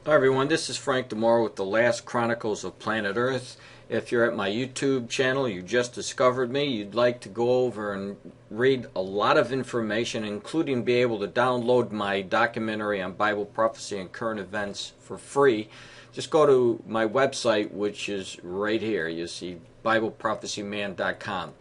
Hi everyone, this is Frank Demore with the Last Chronicles of Planet Earth. If you're at my YouTube channel, you just discovered me, you'd like to go over and read a lot of information, including be able to download my documentary on Bible prophecy and current events for free, just go to my website, which is right here. You see BibleProphecyMan.com.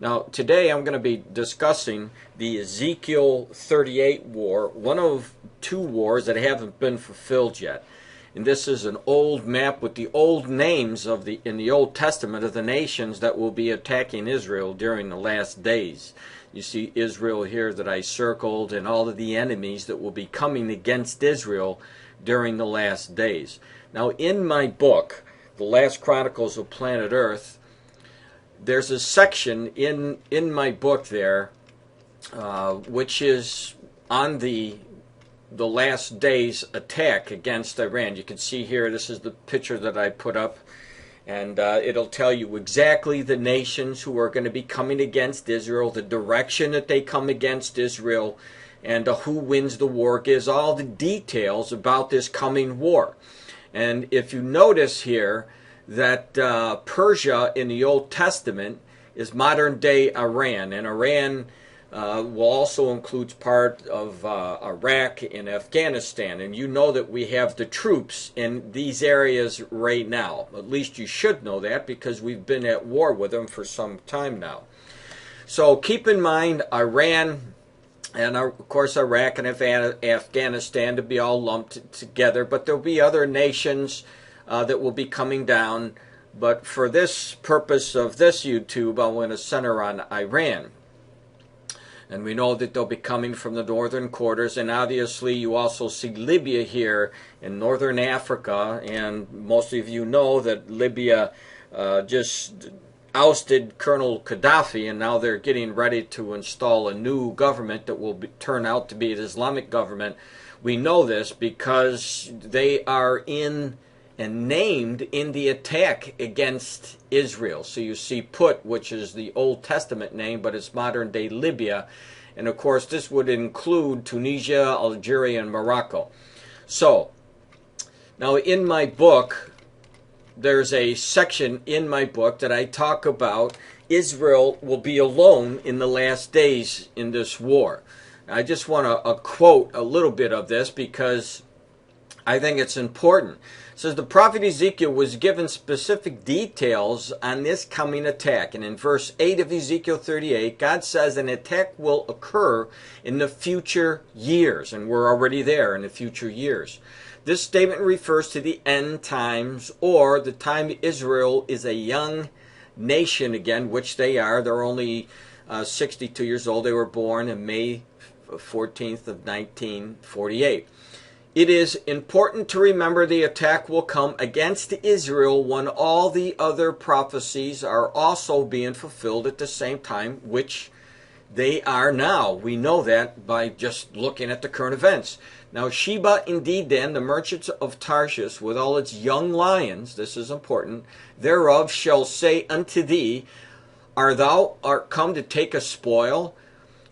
Now, today I'm going to be discussing the Ezekiel 38 war, one of two wars that haven't been fulfilled yet. And this is an old map with the old names of in the Old Testament of the nations that will be attacking Israel during the last days. You see Israel here that I circled and all of the enemies that will be coming against Israel during the last days. Now, in my book, The Last Chronicles of Planet Earth, there's a section in my book there which is on the last day's attack against Iran. You can see here, this is the picture that I put up, and it'll tell you exactly the nations who are going to be coming against Israel, the direction that they come against Israel, and who wins the war. Gives all the details about this coming war. And if you notice here, that Persia in the Old Testament is modern-day Iran, and Iran will also include part of Iraq and Afghanistan. And you know that we have the troops in these areas right now. At least you should know that, because we've been at war with them for some time now. So keep in mind Iran and of course Iraq and Afghanistan to be all lumped together, but there'll be other nations that will be coming down. But for this purpose of this YouTube, I'm going to center on Iran. And we know that they'll be coming from the northern quarters, and obviously you also see Libya here in northern Africa, and most of you know that Libya just ousted Colonel Gaddafi, and now they're getting ready to install a new government that will turn out to be an Islamic government. We know this because they are in and named in the attack against Israel. So you see Put, which is the Old Testament name, but it's modern-day Libya. And of course, this would include Tunisia, Algeria, and Morocco. So, now in my book, there's a section in my book that I talk about Israel will be alone in the last days in this war. I just want to quote a little bit of this because I think it's important. It says, the prophet Ezekiel was given specific details on this coming attack. And in verse 8 of Ezekiel 38, God says an attack will occur in the future years. And we're already there in the future years. This statement refers to the end times, or the time Israel is a young nation again, which they are. They're only 62 years old. They were born on May 14th of 1948. It is important to remember the attack will come against Israel when all the other prophecies are also being fulfilled at the same time, which they are now. We know that by just looking at the current events. Now, Sheba and Dedan, the merchants of Tarshish, with all its young lions, this is important, thereof shall say unto thee, Art thou come to take a spoil?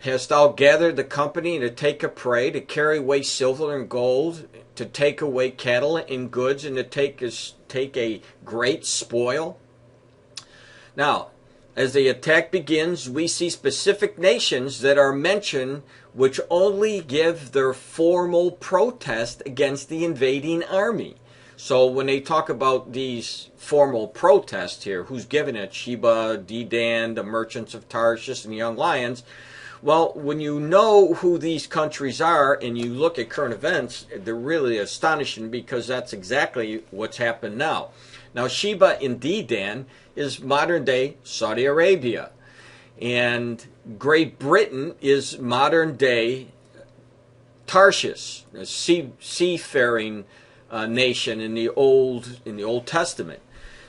Hast thou gathered the company to take a prey, to carry away silver and gold, to take away cattle and goods, and to take a great spoil? Now, as the attack begins, we see specific nations that are mentioned which only give their formal protest against the invading army. So when they talk about these formal protests here, who's giving it? Sheba, Dedan, the merchants of Tarshish, and the young lions. Well, when you know who these countries are and you look at current events, they're really astonishing, because that's exactly what's happened now. Now, Sheba in Dedan is modern-day Saudi Arabia. And Great Britain is modern-day Tarshish, a seafaring nation in the Old Testament.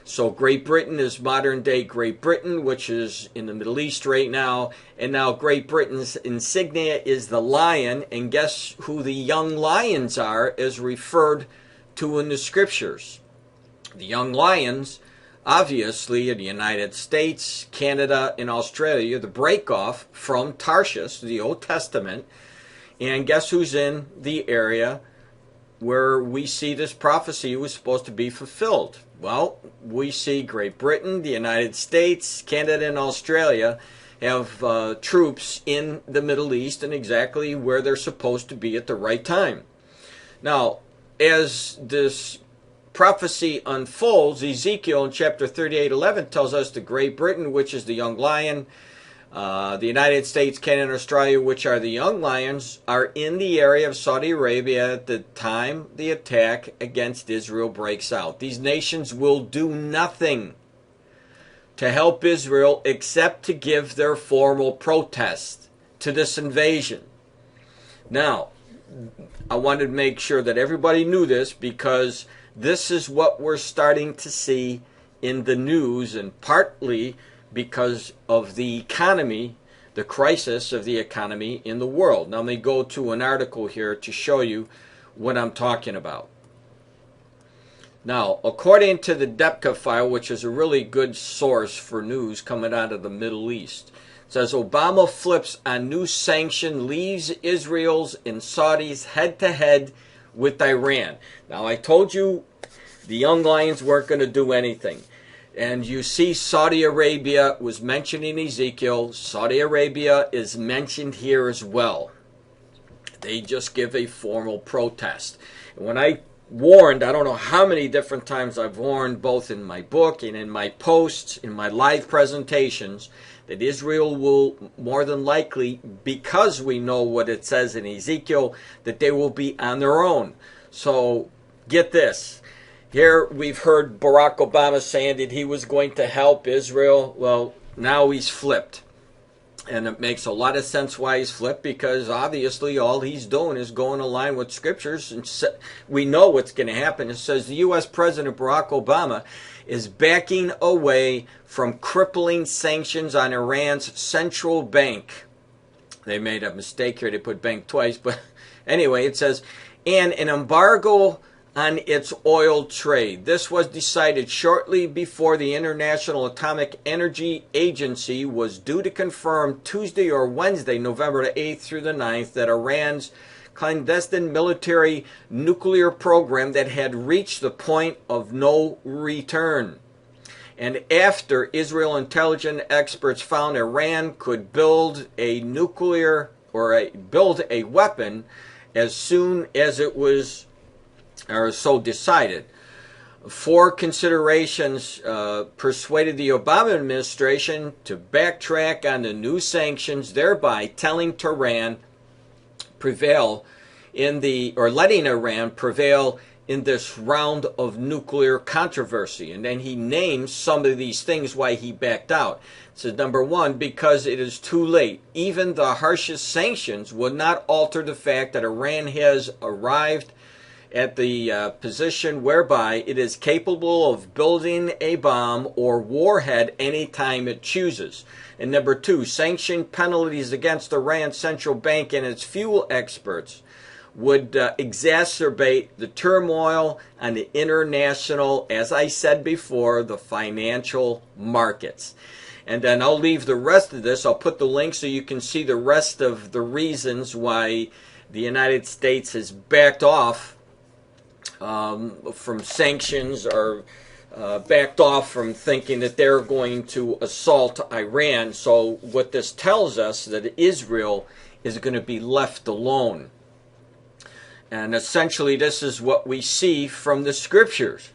So Great Britain is modern-day Great Britain, which is in the Middle East right now. And now Great Britain's insignia is the lion. And guess who the young lions are as referred to in the scriptures? The young lions, obviously, in the United States, Canada, and Australia, the break-off from Tarshish, the Old Testament. And guess who's in the area? where we see this prophecy was supposed to be fulfilled? Well, we see Great Britain, the United States, Canada, and Australia have troops in the Middle East and exactly where they're supposed to be at the right time. Now, as this prophecy unfolds, Ezekiel in chapter 38:11 tells us that Great Britain, which is the young lion, the United States, Canada, and Australia, which are the young lions, are in the area of Saudi Arabia at the time the attack against Israel breaks out. These nations will do nothing to help Israel except to give their formal protest to this invasion. Now, I wanted to make sure that everybody knew this, because this is what we're starting to see in the news, and partly because of the economy, the crisis of the economy in the world. Now, let me go to an article here to show you what I'm talking about. Now, according to the Depka file, which is a really good source for news coming out of the Middle East, it says Obama flips on new sanction, leaves Israel's and Saudis head-to-head with Iran. Now, I told you the young lions weren't going to do anything. And you see Saudi Arabia was mentioned in Ezekiel. Saudi Arabia is mentioned here as well. They just give a formal protest. And when I warned, I don't know how many different times I've warned, both in my book and in my posts, in my live presentations, that Israel will more than likely, because we know what it says in Ezekiel, that they will be on their own. So get this. Here we've heard Barack Obama saying that he was going to help Israel. Well, now he's flipped. And it makes a lot of sense why he's flipped, because obviously all he's doing is going in line with scriptures. And we know what's going to happen. It says the U.S. President Barack Obama is backing away from crippling sanctions on Iran's central bank. They made a mistake here. They put bank twice. But anyway, it says, and an embargo on its oil trade. This was decided shortly before the International Atomic Energy Agency was due to confirm Tuesday or Wednesday, November the 8th through the 9th, that Iran's clandestine military nuclear program that had reached the point of no return. And after Israel intelligence experts found Iran could build a nuclear or build a weapon as soon as it was or so decided. Four considerations persuaded the Obama administration to backtrack on the new sanctions, thereby telling Tehran prevail in the, or letting Iran prevail in this round of nuclear controversy. And then he names some of these things why he backed out. It says, number one, because it is too late. Even the harshest sanctions would not alter the fact that Iran has arrived at the position whereby it is capable of building a bomb or warhead anytime it chooses. And number two, sanction penalties against Iran's central bank and its fuel experts would exacerbate the turmoil on the international, as I said before, the financial markets. And then I'll leave the rest of this. I'll put the link so you can see the rest of the reasons why the United States has backed off from sanctions, or backed off from thinking that they're going to assault Iran. So what this tells us, that Israel is going to be left alone. And essentially this is what we see from the scriptures.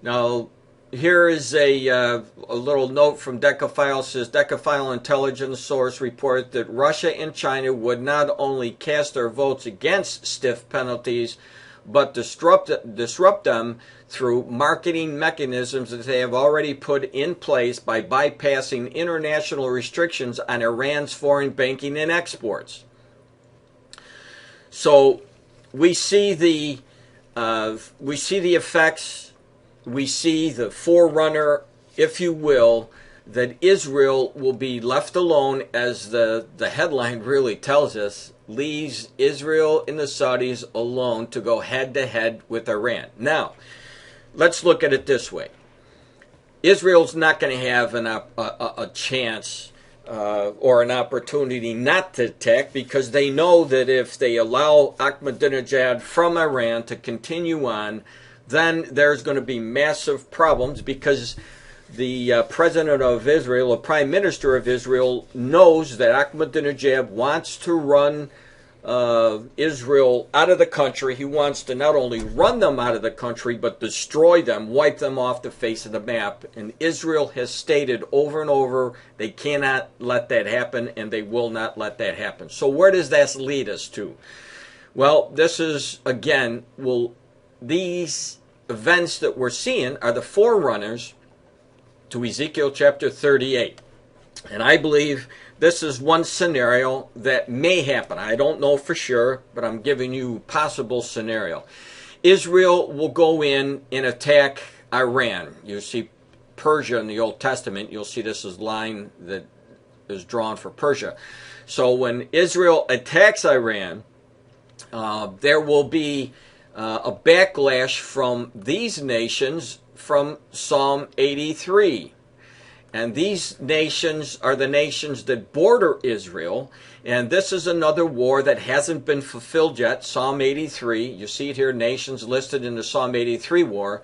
Now, here is a little note from Decafile. It says, Decafile intelligence source report that Russia and China would not only cast their votes against stiff penalties, but disrupt them through marketing mechanisms that they have already put in place by bypassing international restrictions on Iran's foreign banking and exports. So we see the effects. We see the forerunner, if you will, that Israel will be left alone, as the headline really tells us, leaves Israel and the Saudis alone to go head-to-head with Iran. Now, let's look at it this way. Israel's not going to have a chance or an opportunity not to attack, because they know that if they allow Ahmadinejad from Iran to continue on, then there's going to be massive problems, because the president of Israel, the prime minister of Israel, knows that Ahmadinejad wants to run Israel out of the country. He wants to not only run them out of the country, but destroy them, wipe them off the face of the map. And Israel has stated over and over they cannot let that happen, and they will not let that happen. So where does that lead us to? Well, this is, again, these events that we're seeing are the forerunners to Ezekiel chapter 38. And I believe this is one scenario that may happen. I don't know for sure, but I'm giving you a possible scenario. Israel will go in and attack Iran. You see Persia in the Old Testament. You'll see this is line that is drawn for Persia. So when Israel attacks Iran, there will be a backlash from these nations from Psalm 83. And these nations are the nations that border Israel. And this is another war that hasn't been fulfilled yet. Psalm 83. You see it here, nations listed in the Psalm 83 war.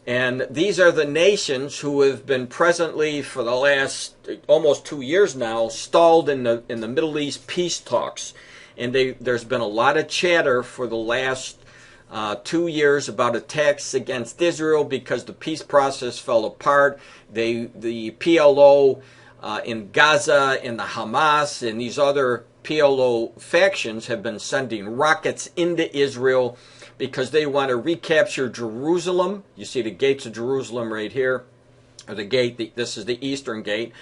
And these are the nations who have been presently, for the last almost 2 years now, stalled in the Middle East peace talks. And there's been a lot of chatter for the last 2 years about attacks against Israel because the peace process fell apart. The PLO in Gaza and the Hamas and these other PLO factions have been sending rockets into Israel because they want to recapture Jerusalem. You see the gates of Jerusalem right here, or the gate. This is the eastern gate.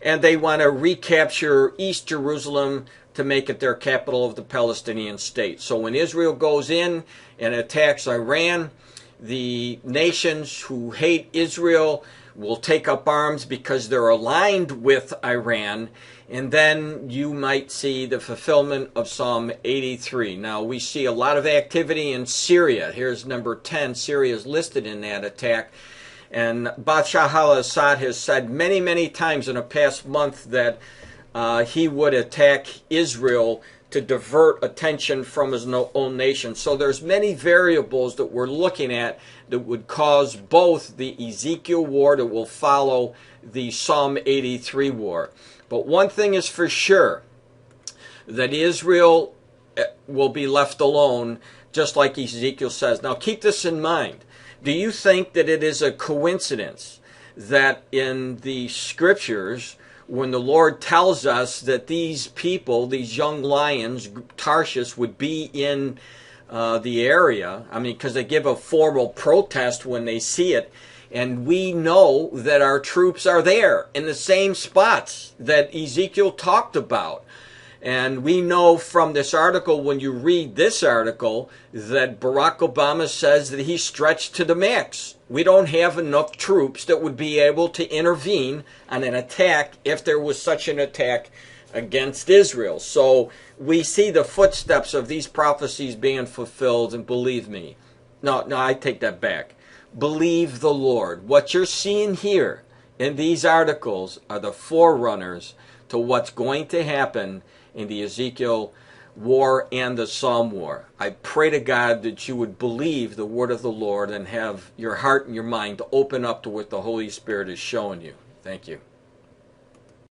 And they want to recapture East Jerusalem to make it their capital of the Palestinian state. So when Israel goes in and attacks Iran, the nations who hate Israel will take up arms because they're aligned with Iran, and then you might see the fulfillment of Psalm 83. Now, we see a lot of activity in Syria. Here's number 10. Syria is listed in that attack. And Bashar al-Assad has said many, many times in the past month that he would attack Israel to divert attention from his own nation. So there's many variables that we're looking at that would cause both the Ezekiel war that will follow the Psalm 83 war. But one thing is for sure, that Israel will be left alone, just like Ezekiel says. Now keep this in mind. Do you think that it is a coincidence that in the scriptures, when the Lord tells us that these people, these young lions, Tarshish, would be in the area, I mean, because they give a formal protest when they see it, and we know that our troops are there in the same spots that Ezekiel talked about. And we know from this article, when you read this article, that Barack Obama says that he's stretched to the max. We don't have enough troops that would be able to intervene on an attack if there was such an attack against Israel. So we see the footsteps of these prophecies being fulfilled, and believe me. No, I take that back. Believe the Lord. What you're seeing here in these articles are the forerunners to what's going to happen in the Ezekiel war and the Psalm war. I pray to God that you would believe the word of the Lord and have your heart and your mind to open up to what the Holy Spirit is showing you. Thank you.